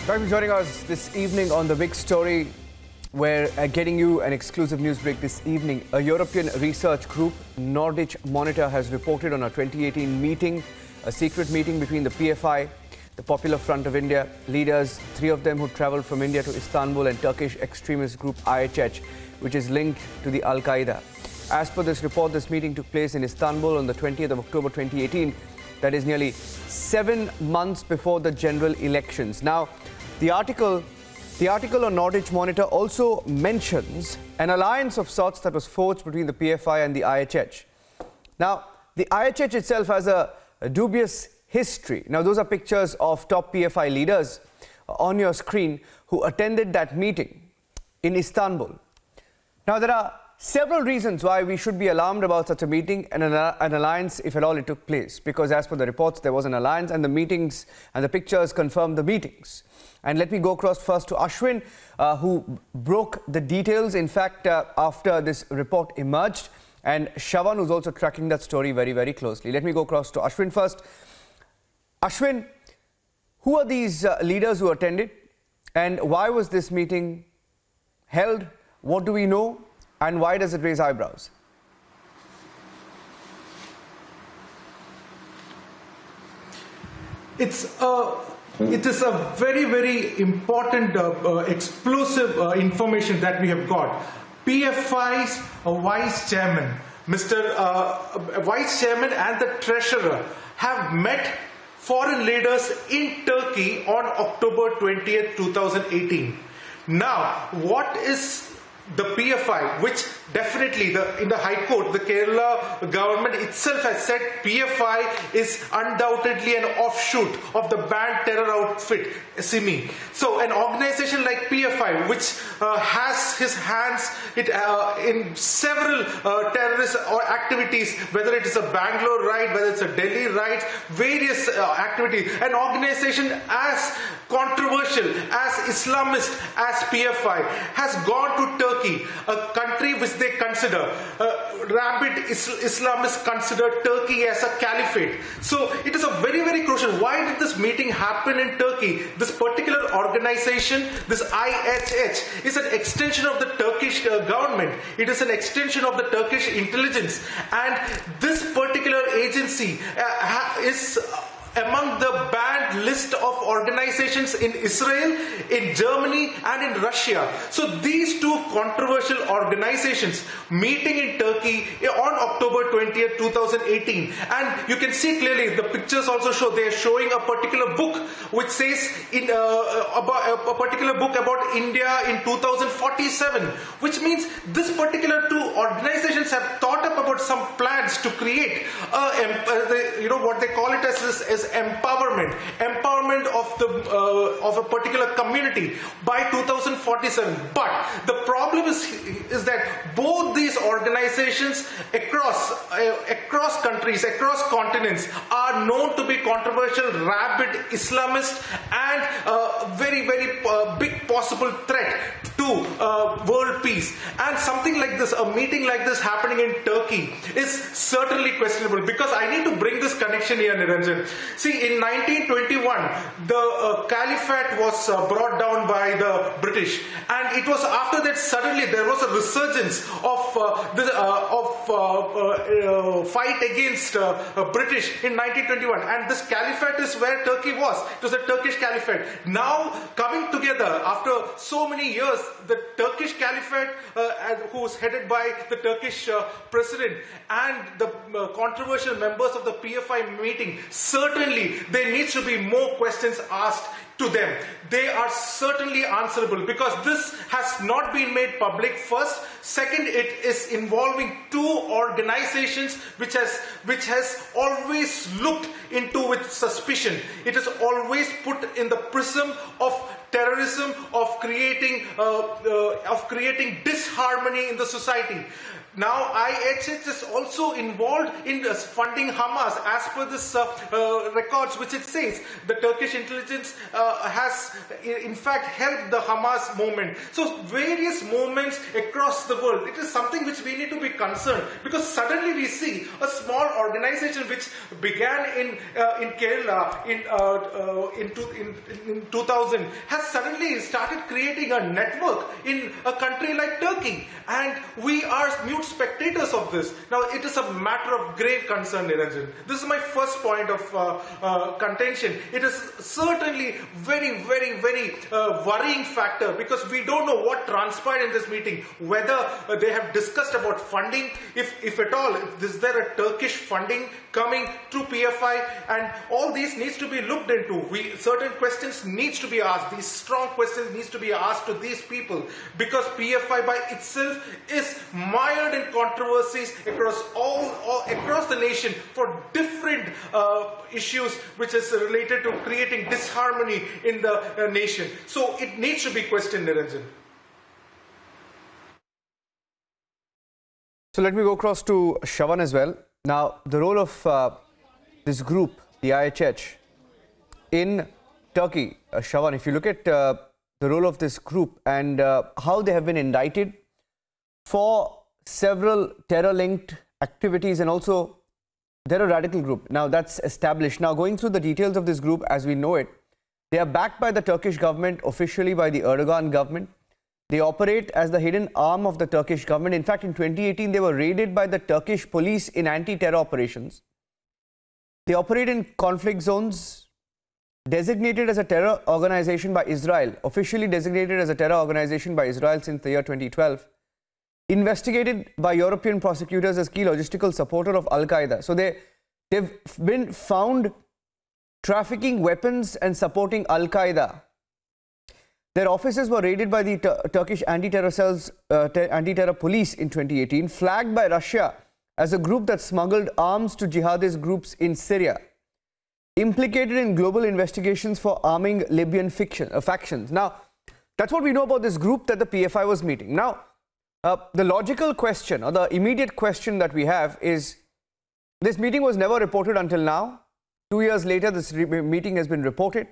Thanks for joining us this evening on The Big Story. We're getting you an exclusive news break this evening. A European research group, Nordic Monitor, has reported on a 2018 meeting, a secret meeting between the PFI, the Popular Front of India leaders, three of them who travelled from India to Istanbul, and Turkish extremist group IHH, which is linked to the Al-Qaeda. As per this report, this meeting took place in Istanbul on the 20th of October 2018. That is nearly 7 months before the general elections. Now, the article on Nordic Monitor also mentions an alliance of sorts that was forged between the PFI and the IHH. Now, the IHH itself has a dubious history. Now, those are pictures of top PFI leaders on your screen who attended that meeting in Istanbul. Now, there are several reasons why we should be alarmed about such a meeting and an alliance, if at all it took place. Because as per the reports, there was an alliance, and the meetings and the pictures confirm the meetings. And let me go across first to Ashwin, who broke the details, in fact, after this report emerged, and Shawan, who's also tracking that story very, very closely. Let me go across to Ashwin first. Ashwin, who are these leaders who attended, and why was this meeting held? What do we know, and why does it raise eyebrows? It is a very, very important, explosive information that we have got. PFI's vice chairman, vice chairman and the treasurer have met foreign leaders in Turkey on October 20th, 2018. Now, what is the PFI, which definitely in the High Court, the Kerala government itself has said PFI is undoubtedly an offshoot of the banned terror outfit, SIMI. So an organization like PFI, which has his hands in several terrorist activities, whether it is a Bangalore raid, whether it's a Delhi raid, various activities, an organization as controversial, as Islamist as PFI, has gone to Turkey, a country which they consider, rabid Islamists consider Turkey as a caliphate. So it is a very, very crucial. Why did this meeting happen in Turkey? This particular organization, this IHH, is an extension of the Turkish government. It is an extension of the Turkish intelligence. And this particular agency is among the banned list of organizations in Israel, in Germany and in Russia. So these two controversial organizations meeting in Turkey on October 20th, 2018. And you can see clearly, the pictures also show, they are showing a particular book which says about a particular book about India in 2047, which means this particular two organizations have thought up about some plans to create what they call it as empowerment of a particular community by 2047. But the problem is that both these organizations across countries, across continents, are known to be controversial, rabid Islamist, and very, very big possible threat to world peace. And something like this, a meeting like this happening in Turkey, is certainly questionable. Because I need to bring this connection here, Niranjan. See, in 1921, the caliphate was brought down by the British, and it was after that suddenly there was a resurgence of fight against British in 1921, and this caliphate is where Turkey was. It was the Turkish caliphate. Now coming together after so many years, the Turkish caliphate, who was headed by the Turkish president, and the controversial members of the PFI meeting, certainly there needs to be more questions asked to them. They are certainly answerable, because this has not been made public, first. Second, it is involving two organizations which has always looked into with suspicion. It is always put in the prism of terrorism, of creating disharmony in the society. Now IHH is also involved in funding Hamas. As per this records which it says, the Turkish intelligence has in fact helped the Hamas movement. So various movements across the world. It is something which we need to be concerned, because suddenly we see a small organization which began in Kerala in 2000 has suddenly started creating a network in a country like Turkey, and we are mute spectators of this. Now it is a matter of grave concern, Niranjan. This is my first point of contention. It is certainly very worrying factor, because we don't know what transpired in this meeting, whether they have discussed about funding, if at all, is there a Turkish funding coming to PFI, and all these needs to be looked into. Certain questions needs to be asked. These strong questions needs to be asked to these people, because PFI by itself is mired in controversies across across the nation for different issues which is related to creating disharmony in the nation. So it needs to be questioned, Niranjan. So let me go across to Shravan as well. Now, the role of this group, the IHH, in Turkey, Shravan, if you look at the role of this group and how they have been indicted for several terror-linked activities, and also they're a radical group. Now, that's established. Now, going through the details of this group as we know it, they are backed by the Turkish government, officially by the Erdogan government. They operate as the hidden arm of the Turkish government. In fact, in 2018, they were raided by the Turkish police in anti-terror operations. They operate in conflict zones, designated as a terror organization by Israel, officially designated as a terror organization by Israel since the year 2012, investigated by European prosecutors as key logistical supporter of Al-Qaeda. So they've been found trafficking weapons and supporting Al-Qaeda. Their offices were raided by the Turkish anti-terror cells, anti-terror police in 2018, flagged by Russia as a group that smuggled arms to jihadist groups in Syria, implicated in global investigations for arming Libyan factions. Now, that's what we know about this group that the PFI was meeting. Now, the logical question, or the immediate question that we have is, this meeting was never reported until now. 2 years later, this meeting has been reported.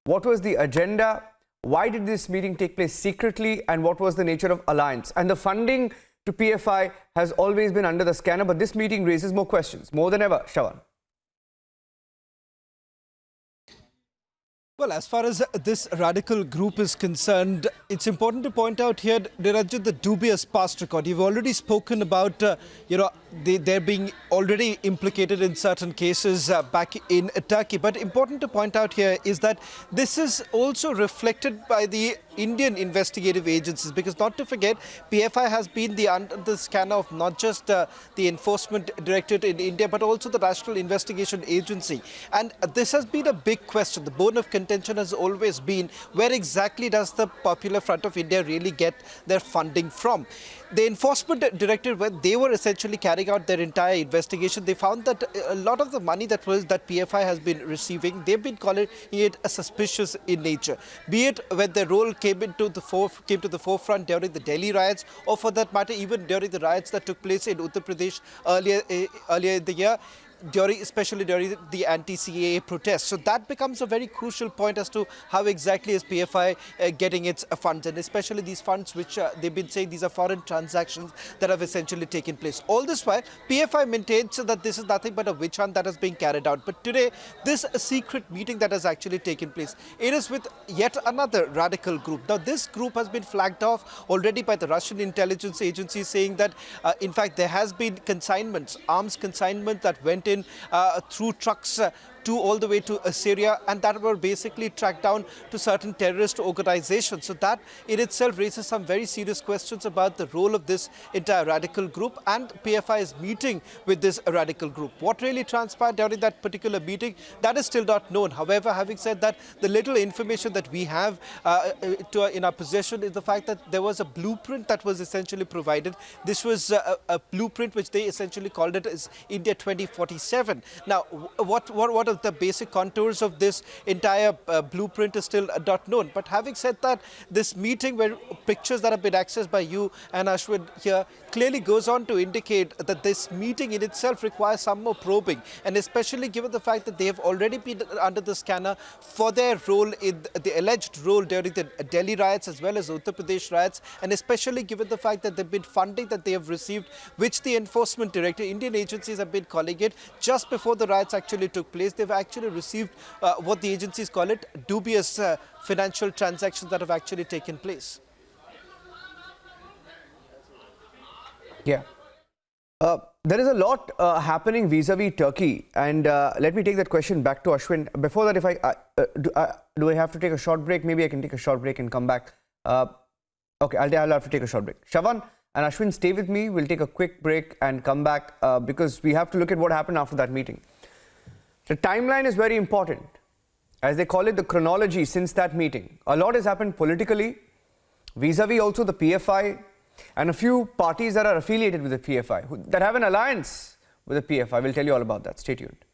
What was the agenda? Why did this meeting take place secretly, and what was the nature of alliance? And the funding to PFI has always been under the scanner, but this meeting raises more questions, more than ever. Shravan. Well, as far as this radical group is concerned, it's important to point out here, Niranjan, the dubious past record. You've already spoken about, they're being already implicated in certain cases back in Turkey. But important to point out here is that this is also reflected by the Indian investigative agencies, because not to forget, PFI has been under the scanner of not just the Enforcement Directorate in India, but also the National Investigation Agency. And this has been a big question. The bone of contention has always been, where exactly does the Popular Front of India really get their funding from? The Enforcement Directorate, when they were essentially carrying out their entire investigation, they found that a lot of the money that PFI has been receiving, they've been calling it suspicious in nature. Be it when their role came to the forefront during the Delhi riots, or for that matter, even during the riots that took place in Uttar Pradesh earlier in the year, especially during the anti-CAA protests. So that becomes a very crucial point as to how exactly is PFI getting its funds, and especially these funds which they've been saying these are foreign transactions that have essentially taken place. All this while, PFI maintains that this is nothing but a witch hunt that has been carried out. But today, this secret meeting that has actually taken place, it is with yet another radical group. Now, this group has been flagged off already by the Russian intelligence agency, saying that, in fact, there has been consignments, arms consignment that went in through trucks all the way to Syria, and that were basically tracked down to certain terrorist organizations. So that in itself raises some very serious questions about the role of this entire radical group, and PFI is meeting with this radical group. What really transpired during that particular meeting, that is still not known. However, having said that, the little information that we have in our possession is the fact that there was a blueprint that was essentially provided. This was a blueprint which they essentially called it as India 2047. Now, what are the basic contours of this entire blueprint is still not known. But having said that, this meeting, where pictures that have been accessed by you and Ashwin here, clearly goes on to indicate that this meeting in itself requires some more probing, and especially given the fact that they have already been under the scanner for their role in the alleged role during the Delhi riots as well as Uttar Pradesh riots, and especially given the fact that there have been funding that they have received, which the enforcement director, Indian agencies have been calling it, just before the riots actually took place. They've actually received what the agencies call it dubious financial transactions that have actually taken place. Yeah. There is a lot happening vis-a-vis Turkey, and let me take that question back to Ashwin. Before that, if do I have to take a short break? Maybe I can take a short break and come back. Okay, I'll have to take a short break. Shavan and Ashwin, stay with me. We'll take a quick break and come back because we have to look at what happened after that meeting. The timeline is very important, as they call it, the chronology since that meeting. A lot has happened politically, vis-a-vis also the PFI, and a few parties that are affiliated with the PFI, that have an alliance with the PFI. We'll tell you all about that. Stay tuned.